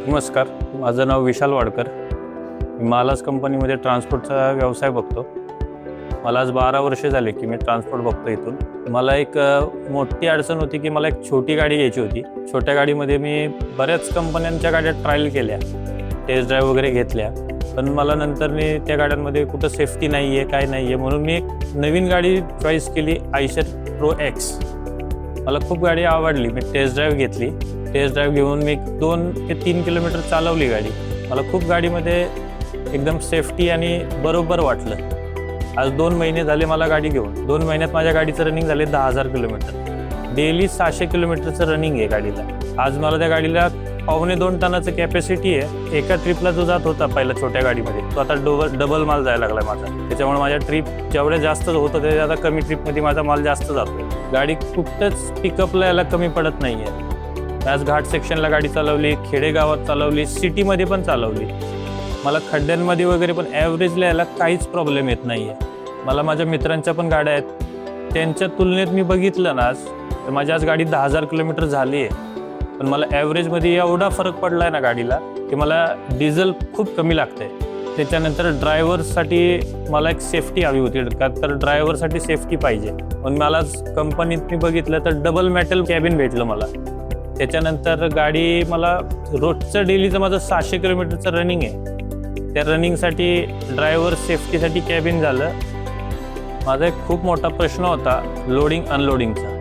नमस्कार, माझं नाव विशाल वाडकर. मी मालास कंपनीमध्ये ट्रान्सपोर्टचा व्यवसाय बघतो. मला आज 12 वर्ष झाले की मी ट्रान्सपोर्ट बघतो इथून. मला एक मोठी अडचण होती की मला एक छोटी गाडी घ्यायची होती. छोट्या गाडीमध्ये मी बऱ्याच कंपन्यांच्या गाड्या ट्रायल केल्या, टेस्ट ड्राईव्ह वगैरे घेतल्या, पण मला नंतर त्या गाड्यांमध्ये कुठं सेफ्टी नाही आहे, काय नाही आहे, म्हणून मी एक नवीन गाडी चॉईस केली, आयशर प्रो एक्स. मला खूप गाडी आवडली. मी टेस्ट ड्राईव्ह घेतली. टेस्ट ड्राईव्ह घेऊन मी 2 ते 3 किलोमीटर चालवली गाडी. मला खूप गाडीमध्ये एकदम सेफ्टी आणि बरोबर वाटलं. आज 2 महिने झाले मला गाडी घेऊन. 2 महिन्यात माझ्या गाडीचं रनिंग झाले 10,000 किलोमीटर. डेली 600 किलोमीटरचं रनिंग आहे गाडीला. आज मला त्या गाडीला 2.25 टनाचं कॅपॅसिटी आहे. एका ट्रिपला जो जात होता पहिला छोट्या गाडीमध्ये, तो आता डबल माल जायला लागला माझा. त्याच्यामुळे माझ्या ट्रिप जेवढ्या जास्त होतं त्याच्या आता कमी ट्रिपमध्ये माझा माल जास्त जातो. गाडी कुठंच पिकअपला याला कमी पडत नाही आहे. आज घाट सेक्शनला गाडी चालवली, खेडेगावात चालवली, सिटीमध्ये पण चालवली. मला खड्ड्यांमध्ये वगैरे पण ॲव्हरेजला यायला काहीच प्रॉब्लेम येत नाही आहे. मला माझ्या मित्रांच्या पण गाड्या आहेत, त्यांच्या तुलनेत मी बघितलं ना आज, तर माझी आज गाडी 10,000 किलोमीटर झाली आहे. पण मला ॲव्हरेजमध्ये एवढा फरक पडला आहे ना गाडीला की मला डिझेल खूप कमी लागतं आहे. त्याच्यानंतर ड्रायव्हरसाठी मला एक सेफ्टी हवी होती, का तर ड्रायव्हरसाठी सेफ्टी पाहिजे. पण मला कंपनीत मी बघितलं तर डबल मेटल कॅबिन भेटलं मला. त्याच्यानंतर गाडी मला रोजचं डेलीचं माझं 600 किलोमीटरचं रनिंग आहे. त्या रनिंगसाठी ड्रायव्हर सेफ्टीसाठी कॅबिन झालं. माझा एक खूप मोठा प्रश्न होता लोडिंग अनलोडिंगचा.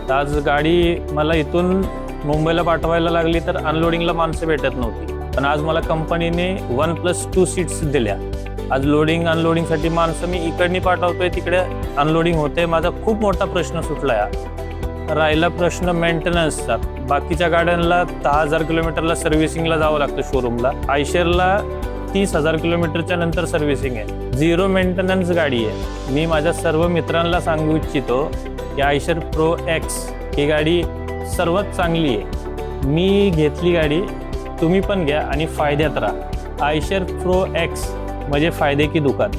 तर आज गाडी मला इथून मुंबईला पाठवायला लागली तर अनलोडिंगला माणसं भेटत नव्हती. पण आज मला कंपनीने 1+2 सीट्स दिल्या. आज लोडिंग अनलोडिंगसाठी माणसं मी इकडनी पाठवतोय, तिकडे अनलोडिंग होते. माझा खूप मोठा प्रश्न सुटला आहे. राहिला प्रश्न मेंटेनन्सचा. बाकीच्या गाड्यांना 10,000 किलोमीटरला सर्व्हिसिंगला जावं लागतं शोरूमला. आयशरला 30,000 किलोमीटरच्या नंतर सर्व्हिसिंग आहे. 0 मेंटेनन्स गाडी आहे. मी माझ्या सर्व मित्रांना सांगू इच्छितो की आयशर प्रो एक्स ही गाडी सर्वात चांगली आहे. मी घेतली गाडी, तुम्ही पण घ्या आणि फायद्यात राहा. आयशर प्रो एक्स म्हणजे फायदे की दुकान.